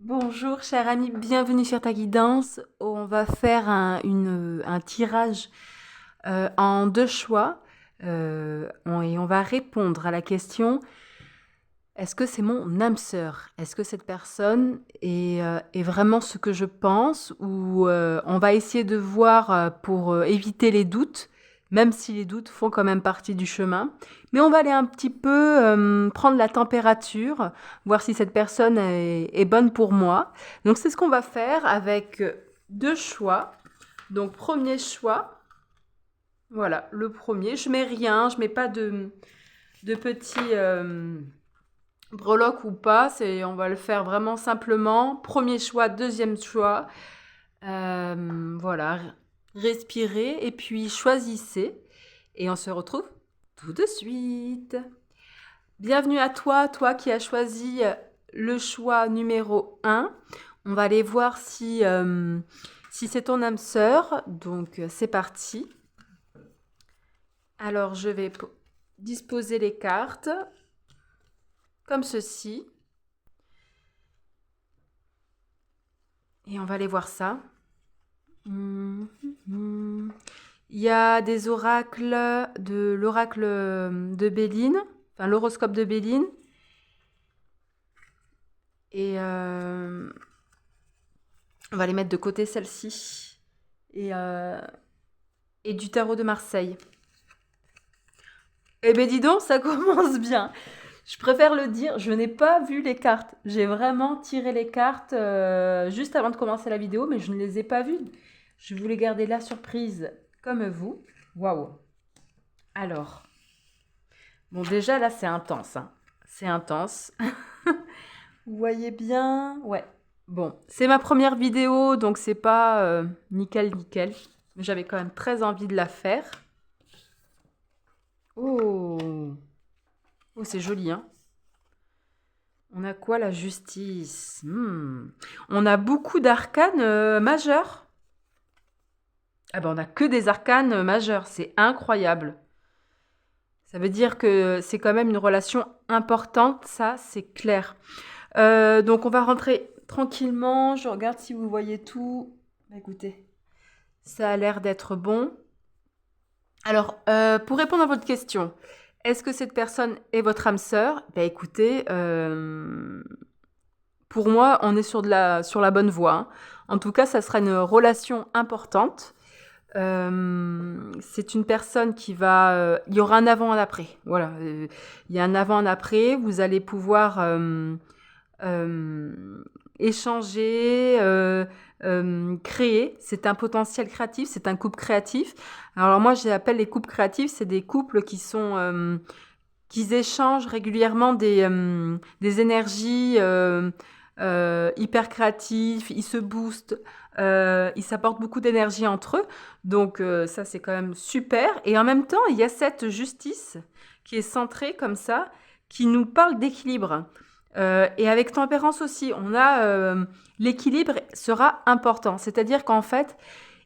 Bonjour cher ami, bienvenue sur ta guidance. On va faire un tirage en deux choix et on va répondre à la question: est-ce que c'est mon âme sœur? Est-ce que cette personne est vraiment ce que je pense? Ou on va essayer de voir pour éviter les doutes, même si les doutes font quand même partie du chemin. Mais on va aller un petit peu prendre la température, voir si cette personne est bonne pour moi. Donc c'est ce qu'on va faire avec deux choix. Donc premier choix, voilà, le premier. Je mets rien, je mets pas de petits breloques ou pas. On va le faire vraiment simplement. Premier choix, deuxième choix. Voilà, respirez et puis choisissez. Et on se retrouve tout de suite. Bienvenue à toi, toi qui as choisi le choix numéro un. On va aller voir si c'est ton âme sœur. Donc c'est parti. Alors je vais disposer les cartes comme ceci. Et on va aller voir ça. Il y a des oracles de l'oracle de Béline, enfin l'horoscope de Béline. Et on va les mettre de côté, celle-ci. Et du tarot de Marseille. Eh ben dis donc, ça commence bien. Je préfère le dire, je n'ai pas vu les cartes. J'ai vraiment tiré les cartes juste avant de commencer la vidéo, mais je ne les ai pas vues. Je voulais garder la surprise comme vous. Waouh. Alors, bon déjà là c'est intense. Hein. C'est intense. Vous voyez bien? Ouais. Bon, c'est ma première vidéo, donc c'est pas nickel nickel. Mais j'avais quand même très envie de la faire. Oh, oh c'est joli, hein. On a quoi, la justice? On a beaucoup d'arcanes majeurs. Ah ben on a que des arcanes majeurs, c'est incroyable. Ça veut dire que c'est quand même une relation importante, ça c'est clair. Donc on va rentrer tranquillement, je regarde si vous voyez tout. Écoutez, ça a l'air d'être bon. Alors, pour répondre à votre question, est-ce que cette personne est votre âme sœur? Ben écoutez, pour moi, on est sur la bonne voie. Hein. En tout cas, ça sera une relation importante. C'est une personne qui va... il y aura un avant, un après. Voilà. Il y a un avant, un après. Vous allez pouvoir échanger, créer. C'est un potentiel créatif, c'est un couple créatif. Alors moi, j'appelle les couples créatifs, c'est des couples qui échangent régulièrement des énergies hyper créatives, ils se boostent, ils s'apportent beaucoup d'énergie entre eux. Donc ça, c'est quand même super. Et en même temps, il y a cette justice qui est centrée comme ça, qui nous parle d'équilibre. Et avec tempérance aussi, on a l'équilibre sera important. C'est-à-dire qu'en fait,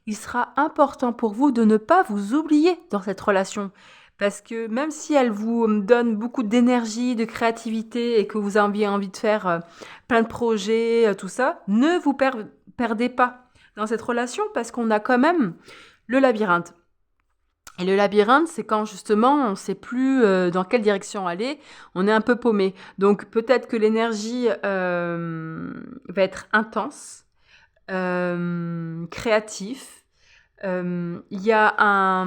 il sera important pour vous de ne pas vous oublier dans cette relation. Parce que même si elle vous donne beaucoup d'énergie, de créativité et que vous avez envie de faire plein de projets, tout ça, ne vous perdez pas dans cette relation parce qu'on a quand même le labyrinthe. Et le labyrinthe, c'est quand justement on ne sait plus dans quelle direction aller, on est un peu paumé. Donc peut-être que l'énergie va être intense, créatif. Il y a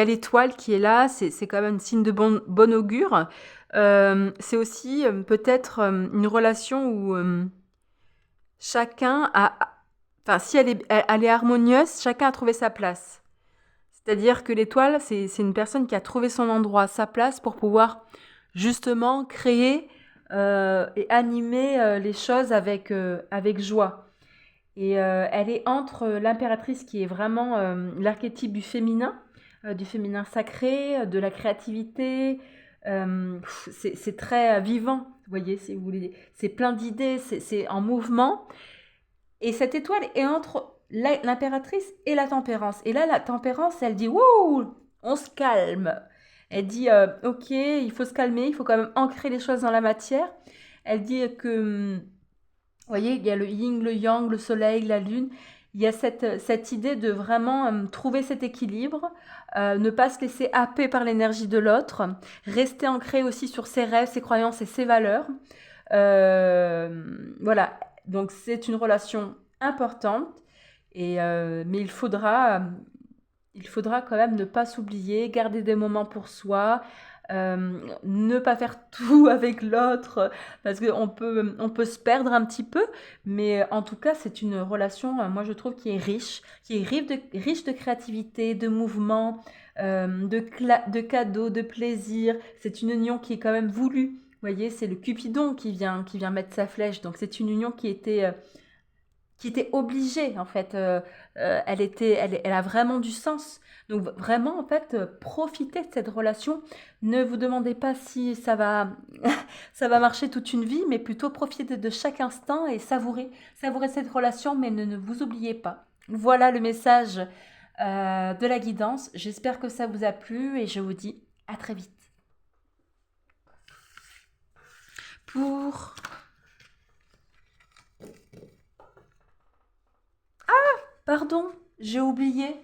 l'étoile qui est là, c'est quand même un signe de bon augure. C'est aussi peut-être une relation où chacun a... Enfin, si elle est harmonieuse, chacun a trouvé sa place. C'est-à-dire que l'étoile, c'est une personne qui a trouvé son endroit, sa place pour pouvoir justement créer et animer les choses avec joie. Et elle est entre l'impératrice qui est vraiment l'archétype du féminin sacré, de la créativité. C'est très vivant, vous voyez, si vous voulez. C'est plein d'idées, c'est en mouvement. Et cette étoile est entre l'impératrice et la tempérance. Et là, la tempérance, elle dit, wouh, on se calme. Elle dit, ok, il faut se calmer, il faut quand même ancrer les choses dans la matière. Elle dit que, vous voyez, il y a le yin, le yang, le soleil, la lune. Il y a cette idée de vraiment trouver cet équilibre, ne pas se laisser happer par l'énergie de l'autre, rester ancré aussi sur ses rêves, ses croyances et ses valeurs. Voilà, donc c'est une relation importante, mais il faudra quand même ne pas s'oublier, garder des moments pour soi, ne pas faire tout avec l'autre, parce qu'on peut se perdre un petit peu, mais en tout cas, c'est une relation, moi je trouve, qui est riche de créativité, de mouvement, de cadeaux, de plaisir. C'est une union qui est quand même voulue. Vous voyez, c'est le Cupidon qui vient mettre sa flèche. Donc c'est une union qui était obligée en fait. Elle a vraiment du sens. Donc vraiment en fait, profitez de cette relation. Ne vous demandez pas si ça va, ça va marcher toute une vie, mais plutôt profitez de chaque instant et savourer cette relation, mais ne vous oubliez pas. Voilà le message de la guidance. J'espère que ça vous a plu et je vous dis à très vite. Pour Pardon, j'ai oublié.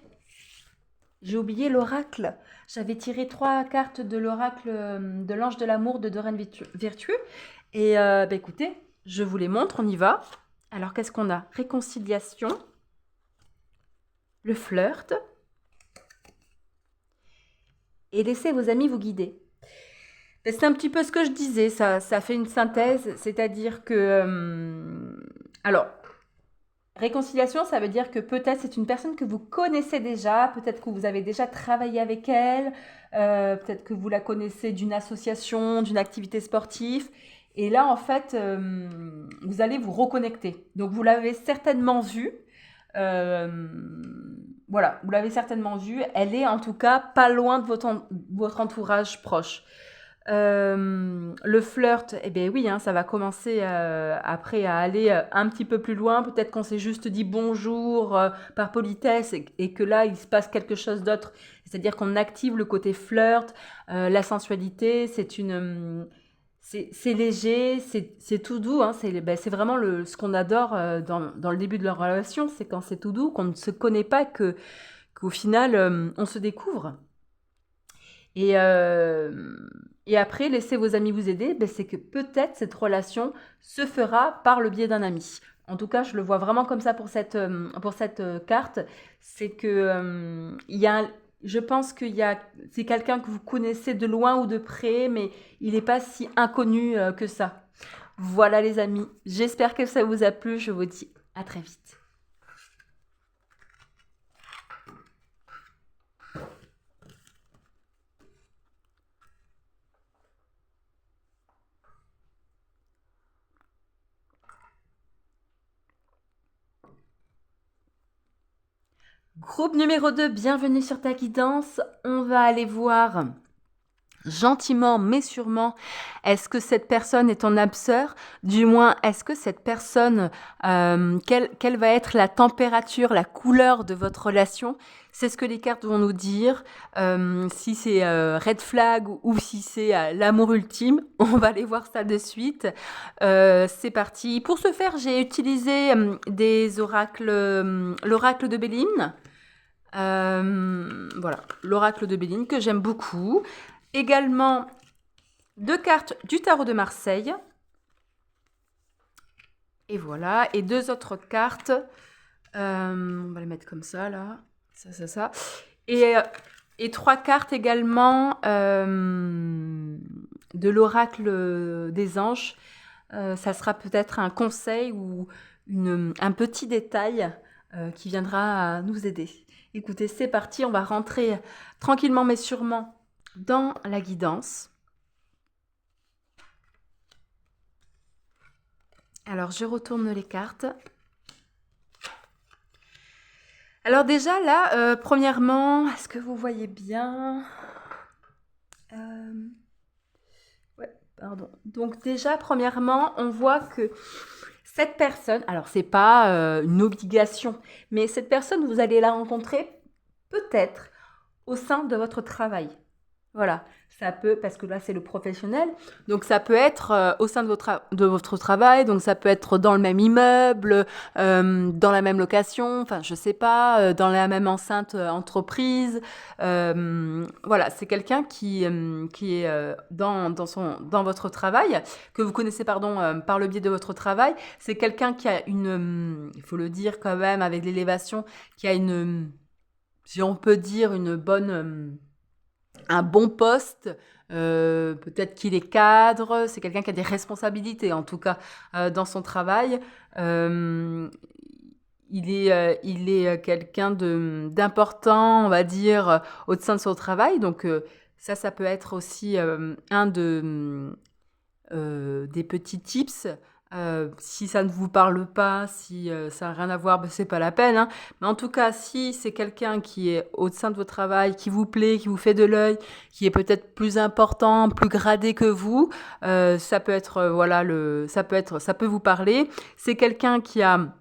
J'ai oublié l'oracle. J'avais tiré 3 cartes de l'oracle de l'ange de l'amour de Doreen Virtue. Et écoutez, je vous les montre, on y va. Alors qu'est-ce qu'on a? Réconciliation, le flirt, et laissez vos amis vous guider. C'est un petit peu ce que je disais, ça fait une synthèse, c'est-à-dire que... alors, réconciliation, ça veut dire que peut-être c'est une personne que vous connaissez déjà, peut-être que vous avez déjà travaillé avec elle, peut-être que vous la connaissez d'une association, d'une activité sportive. Et là, en fait, vous allez vous reconnecter. Donc, vous l'avez certainement vue. Voilà, vous l'avez certainement vue. Elle est en tout cas pas loin de votre entourage proche. Le flirt, eh bien oui, hein, ça va commencer après à aller un petit peu plus loin. Peut-être qu'on s'est juste dit bonjour par politesse et que là, il se passe quelque chose d'autre. C'est-à-dire qu'on active le côté flirt, la sensualité, c'est léger, c'est tout doux. Hein, c'est vraiment ce qu'on adore dans le début de leur relation, c'est quand c'est tout doux, qu'on ne se connaît pas, qu'au final, on se découvre. Et après, laissez vos amis vous aider, c'est que peut-être cette relation se fera par le biais d'un ami. En tout cas, je le vois vraiment comme ça pour cette carte. C'est que je pense c'est quelqu'un que vous connaissez de loin ou de près, mais il n'est pas si inconnu que ça. Voilà les amis, j'espère que ça vous a plu. Je vous dis à très vite. Groupe numéro 2, bienvenue sur ta guidance. On va aller voir gentiment mais sûrement, est-ce que cette personne est ton âme sœur? Du moins, est-ce que cette personne, quelle va être la température, la couleur de votre relation? C'est ce que les cartes vont nous dire. Si c'est red flag ou si c'est l'amour ultime, on va aller voir ça de suite. C'est parti. Pour ce faire, j'ai utilisé des oracles, l'oracle de Béline. Voilà, l'oracle de Béline que j'aime beaucoup. Également 2 cartes du tarot de Marseille. Et voilà, et 2 autres cartes. On va les mettre comme ça, là. Ça. Et 3 cartes également de l'oracle des anges. Ça sera peut-être un conseil ou un petit détail qui viendra nous aider. Écoutez, c'est parti, on va rentrer tranquillement mais sûrement dans la guidance. Alors, je retourne les cartes. Alors déjà, là, premièrement, est-ce que vous voyez bien? Ouais, pardon. Donc déjà, premièrement, on voit que cette personne, alors c'est pas une obligation, mais cette personne, vous allez la rencontrer peut-être au sein de votre travail. Voilà, ça peut, parce que là c'est le professionnel, donc ça peut être au sein de votre travail, donc ça peut être dans le même immeuble, dans la même location, enfin je sais pas, dans la même enceinte entreprise. Voilà, c'est quelqu'un qui est dans votre travail, que vous connaissez pardon par le biais de votre travail. C'est quelqu'un qui a il faut le dire quand même avec l'élévation, qui a si on peut dire une bonne un bon poste, peut-être qu'il est cadre, c'est quelqu'un qui a des responsabilités en tout cas dans son travail. Euh, il est quelqu'un d'important, on va dire, au sein de son travail. Donc ça peut être aussi des petits tips. Si ça ne vous parle pas, si ça n'a rien à voir, ben, c'est pas la peine. Hein. Mais en tout cas, si c'est quelqu'un qui est au sein de votre travail, qui vous plaît, qui vous fait de l'œil, qui est peut-être plus important, plus gradé que vous, ça peut être ça peut vous parler. C'est quelqu'un qui a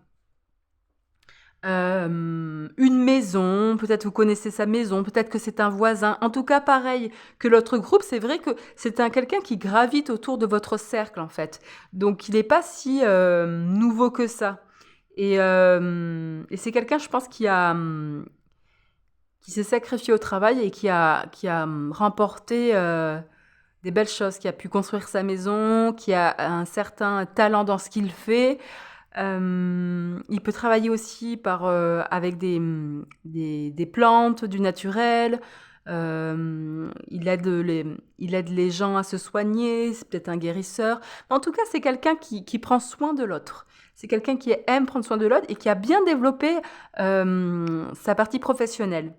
une maison, peut-être vous connaissez sa maison, peut-être que c'est un voisin. En tout cas, pareil que l'autre groupe, c'est vrai que c'est quelqu'un qui gravite autour de votre cercle, en fait. Donc, il n'est pas si nouveau que ça. Et c'est quelqu'un, je pense, qui s'est sacrifié au travail et qui a remporté des belles choses, qui a pu construire sa maison, qui a un certain talent dans ce qu'il fait. Il peut travailler aussi avec des plantes, du naturel. Il aide les gens à se soigner, c'est peut-être un guérisseur. Mais en tout cas, c'est quelqu'un qui prend soin de l'autre. C'est quelqu'un qui aime prendre soin de l'autre et qui a bien développé sa partie professionnelle.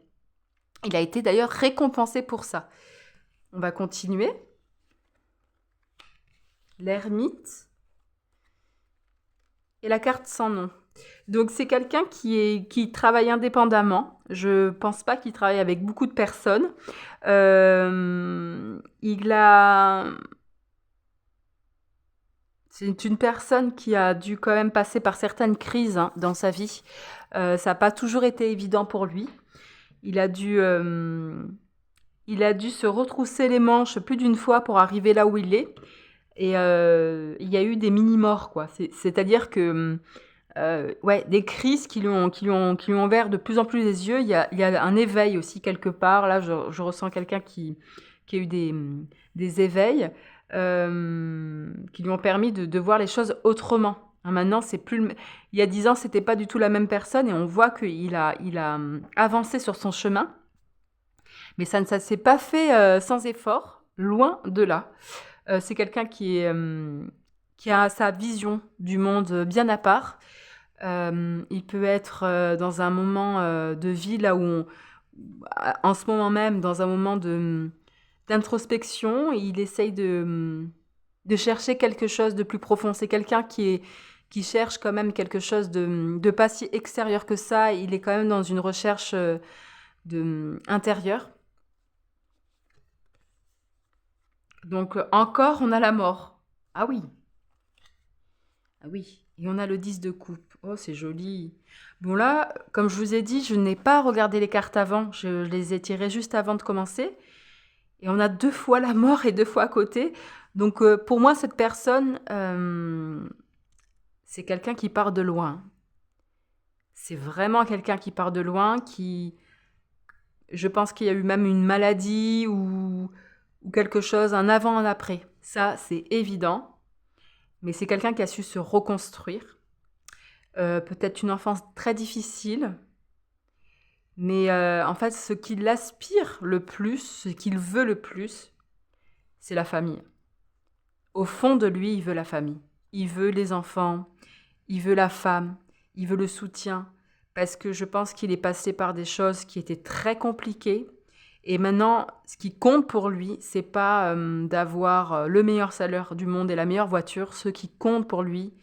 Il a été d'ailleurs récompensé pour ça. On va continuer. L'ermite et la carte sans nom. Donc c'est quelqu'un qui travaille indépendamment. Je pense pas qu'il travaille avec beaucoup de personnes. C'est une personne qui a dû quand même passer par certaines crises dans sa vie. Ça n'a pas toujours été évident pour lui. Il a dû se retrousser les manches plus d'une fois pour arriver là où il est. Et il y a eu des mini-morts, quoi. C'est-à-dire que des crises qui lui ont ouvert de plus en plus les yeux. Il y a un éveil aussi quelque part. Là, je ressens quelqu'un qui a eu des éveils qui lui ont permis de voir les choses autrement. Hein, maintenant, c'est plus il y a 10 ans, c'était pas du tout la même personne et on voit qu'il a avancé sur son chemin. Mais ça ne s'est pas fait sans effort, loin de là. C'est quelqu'un qui a sa vision du monde bien à part. Il peut être dans un moment de vie là où en ce moment même, dans un moment d'introspection, il essaye de chercher quelque chose de plus profond. C'est quelqu'un qui cherche quand même quelque chose de pas si extérieur que ça. Il est quand même dans une recherche intérieure. Donc encore, on a la mort. Ah oui. Ah oui. Et on a le 10 de coupe. Oh, c'est joli. Bon là, comme je vous ai dit, je n'ai pas regardé les cartes avant. Je les ai tirées juste avant de commencer. Et on a 2 fois la mort et 2 fois à côté. Donc pour moi, cette personne, c'est quelqu'un qui part de loin. C'est vraiment quelqu'un qui part de loin, je pense qu'il y a eu même une maladie ou quelque chose, un avant, un après. Ça, c'est évident. Mais c'est quelqu'un qui a su se reconstruire. Peut-être une enfance très difficile. Mais en fait, ce qu'il aspire le plus, ce qu'il veut le plus, c'est la famille. Au fond de lui, il veut la famille. Il veut les enfants, il veut la femme, il veut le soutien. Parce que je pense qu'il est passé par des choses qui étaient très compliquées. Et maintenant, ce qui compte pour lui, c'est pas d'avoir le meilleur salaire du monde et la meilleure voiture. Ce qui compte pour lui,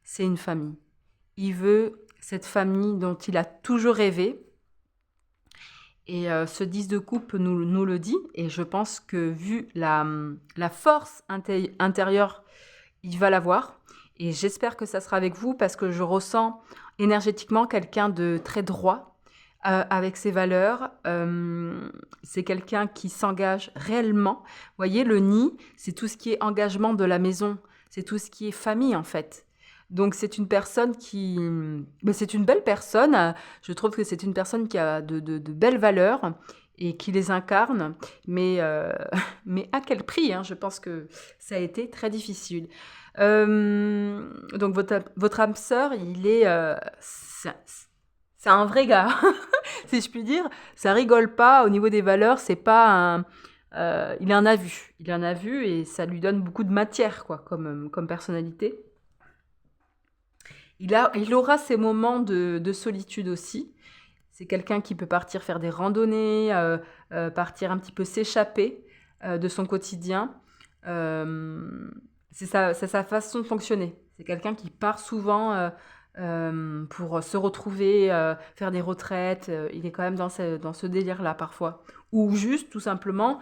c'est une famille. Il veut cette famille dont il a toujours rêvé. Et ce 10 de coupe nous le dit. Et je pense que vu la force intérieure, il va l'avoir. Et j'espère que ça sera avec vous parce que je ressens énergétiquement quelqu'un de très droit, avec ses valeurs. C'est quelqu'un qui s'engage réellement. Vous voyez, le nid, c'est tout ce qui est engagement de la maison. C'est tout ce qui est famille, en fait. Donc, c'est une personne qui... Mais c'est une belle personne. Je trouve que c'est une personne qui a de belles valeurs et qui les incarne. Mais, mais à quel prix, hein? Je pense que ça a été très difficile. Donc, votre âme sœur, c'est un vrai gars, si je puis dire. Ça rigole pas au niveau des valeurs. C'est pas un... il en a vu. Il en a vu et ça lui donne beaucoup de matière, quoi, comme personnalité. Il aura ses moments de solitude aussi. C'est quelqu'un qui peut partir faire des randonnées, partir un petit peu s'échapper de son quotidien. C'est sa façon de fonctionner. C'est quelqu'un qui part souvent pour se retrouver, faire des retraites. Il est quand même dans ce délire-là parfois. Ou juste, tout simplement,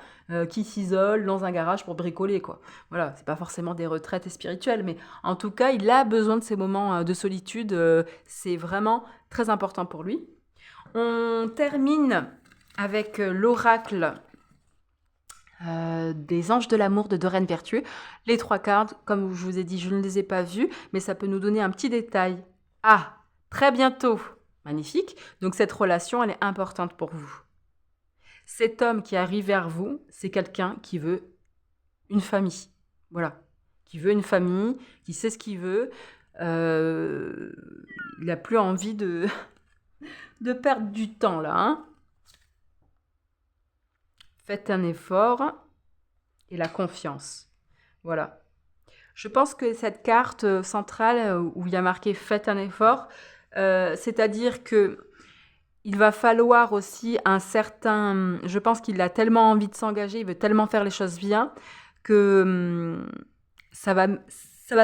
qui s'isole dans un garage pour bricoler, quoi. Voilà, c'est pas forcément des retraites spirituelles, mais en tout cas, il a besoin de ces moments de solitude. C'est vraiment très important pour lui. On termine avec l'oracle des anges de l'amour de Doreen Vertueux. Les 3 cartes, comme je vous ai dit, je ne les ai pas vues, mais ça peut nous donner un petit détail. Ah, très bientôt. Magnifique. Donc cette relation, elle est importante pour vous. Cet homme qui arrive vers vous, c'est quelqu'un qui veut une famille. Voilà. Qui veut une famille, qui sait ce qu'il veut. Il n'a plus envie de perdre du temps là. Hein. Faites un effort et la confiance. Voilà. Je pense que cette carte centrale où il y a marqué « Faites un effort », c'est-à-dire que il va falloir aussi un certain... Je pense qu'il a tellement envie de s'engager, il veut tellement faire les choses bien que ça va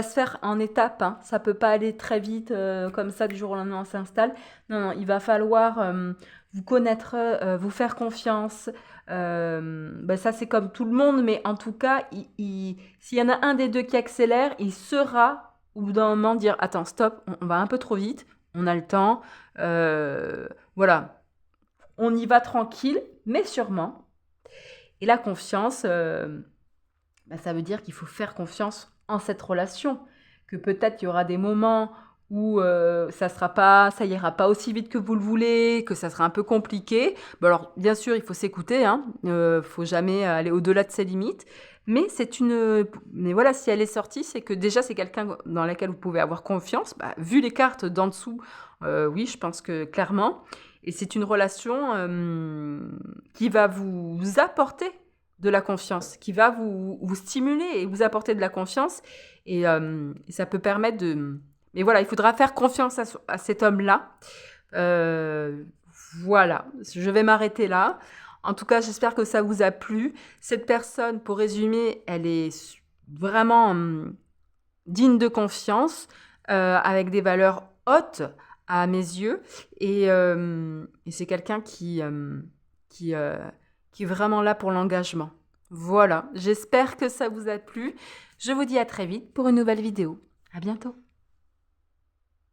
se faire en étapes. Hein. Ça ne peut pas aller très vite comme ça du jour au lendemain on s'installe. Non, il va falloir vous connaître, vous faire confiance. Ça c'est comme tout le monde, mais en tout cas, s'il y en a un des deux qui accélère, il sera au bout d'un moment dire « Attends, stop, on va un peu trop vite, on a le temps. Voilà, on y va tranquille, mais sûrement. » Et la confiance, ça veut dire qu'il faut faire confiance en cette relation, que peut-être il y aura des moments où ça ira pas aussi vite que vous le voulez, que ça sera un peu compliqué. Bon, alors, bien sûr, il faut s'écouter, hein, faut jamais aller au-delà de ses limites, mais mais voilà, si elle est sortie, c'est que déjà c'est quelqu'un dans lequel vous pouvez avoir confiance. Vu les cartes d'en dessous, oui, je pense que clairement, et c'est une relation qui va vous apporter de la confiance, qui va vous stimuler et vous apporter de la confiance. Et ça peut permettre de... Mais voilà, il faudra faire confiance à cet homme-là. Voilà, je vais m'arrêter là. En tout cas, j'espère que ça vous a plu. Cette personne, pour résumer, elle est vraiment digne de confiance, avec des valeurs hautes à mes yeux. Et c'est quelqu'un qui est vraiment là pour l'engagement. Voilà, j'espère que ça vous a plu. Je vous dis à très vite pour une nouvelle vidéo. À bientôt.